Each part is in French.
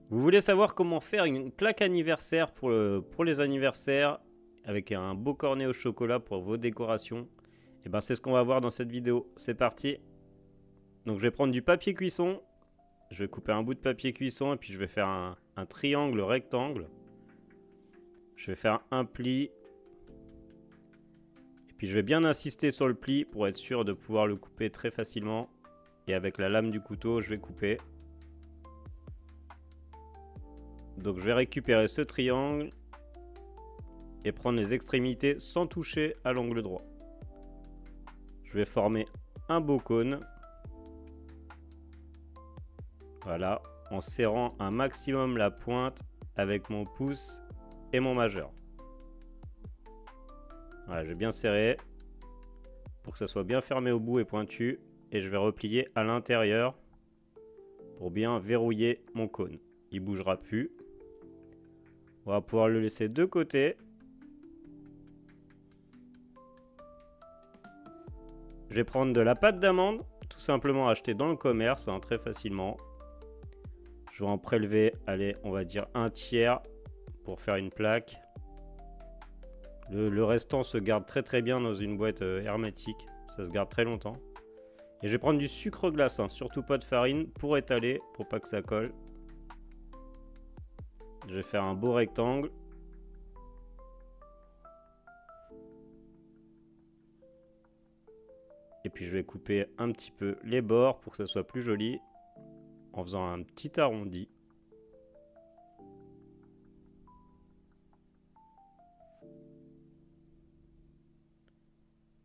Vous voulez savoir comment faire une plaque anniversaire pour les anniversaires avec un beau cornet au chocolat pour vos décorations? Et ben c'est ce qu'on va voir dans cette vidéo. C'est parti. Donc je vais prendre du papier cuisson. Je vais couper un bout de papier cuisson et puis je vais faire un triangle rectangle. Je vais faire un pli. Et puis je vais bien insister sur le pli pour être sûr de pouvoir le couper très facilement. Et avec la lame du couteau, je vais couper. Donc je vais récupérer ce triangle et prendre les extrémités sans toucher à l'angle droit. Je vais former un beau cône. Voilà, en serrant un maximum la pointe avec mon pouce et mon majeur. Voilà, je vais bien serrer pour que ça soit bien fermé au bout et pointu. Et je vais replier à l'intérieur pour bien verrouiller mon cône. Il ne bougera plus. On va pouvoir le laisser de côté. Je vais prendre de la pâte d'amande, tout simplement achetée dans le commerce, hein, très facilement. Je vais en prélever, allez, on va dire un tiers pour faire une plaque. Le restant se garde très bien dans une boîte hermétique, ça se garde très longtemps. Et je vais prendre du sucre glace, hein, surtout pas de farine, pour étaler, pour pas que ça colle. Je vais faire un beau rectangle. Et puis je vais couper un petit peu les bords pour que ça soit plus joli, en faisant un petit arrondi.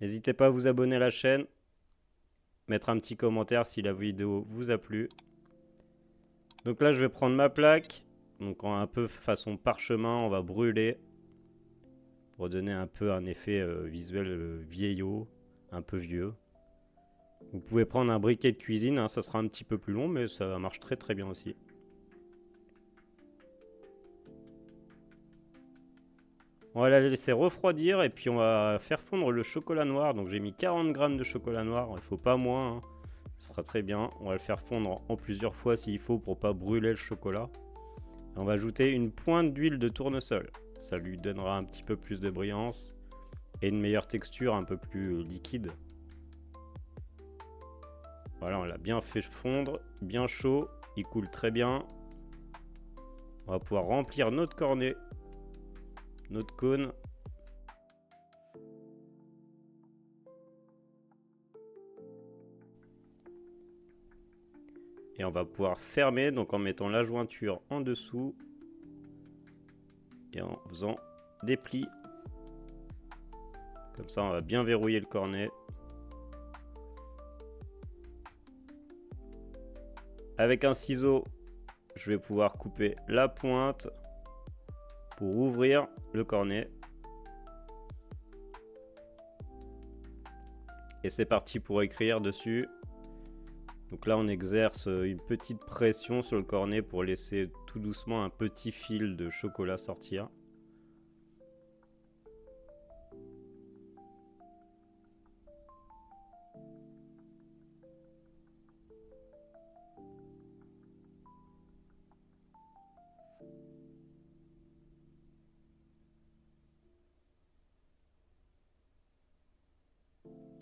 N'hésitez pas à vous abonner à la chaîne, mettre un petit commentaire si la vidéo vous a plu. Donc là je vais prendre ma plaque, donc en un peu façon parchemin, on va brûler pour donner un peu un effet visuel vieillot, un peu vieux. Vous pouvez prendre un briquet de cuisine, hein, ça sera un petit peu plus long mais ça marche très bien aussi. On va la laisser refroidir et puis on va faire fondre le chocolat noir. Donc j'ai mis 40 g de chocolat noir, il ne faut pas moins, hein. Ce sera très bien. On va le faire fondre en plusieurs fois s'il faut pour pas brûler le chocolat. Et on va ajouter une pointe d'huile de tournesol. Ça lui donnera un petit peu plus de brillance et une meilleure texture un peu plus liquide. Voilà, on l'a bien fait fondre, bien chaud, il coule très bien. On va pouvoir remplir notre cornet, notre cône. Et on va pouvoir fermer, donc en mettant la jointure en dessous et en faisant des plis. Comme ça, on va bien verrouiller le cornet. Avec un ciseau, je vais pouvoir couper la pointe pour ouvrir le cornet. Et c'est parti pour écrire dessus. Donc là, on exerce une petite pression sur le cornet pour laisser tout doucement un petit fil de chocolat sortir.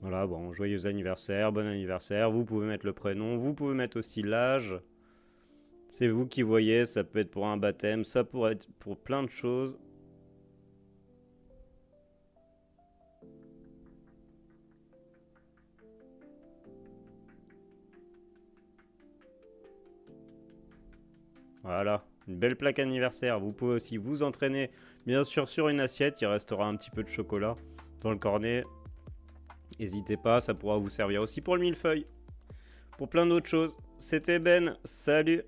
Voilà, bon, joyeux anniversaire, bon anniversaire. Vous pouvez mettre le prénom, vous pouvez mettre aussi l'âge. C'est vous qui voyez, ça peut être pour un baptême, ça pourrait être pour plein de choses. Voilà, une belle plaque anniversaire. Vous pouvez aussi vous entraîner, bien sûr, sur une assiette. Il restera un petit peu de chocolat dans le cornet. N'hésitez pas, ça pourra vous servir aussi pour le millefeuille. Pour plein d'autres choses. C'était Ben, salut!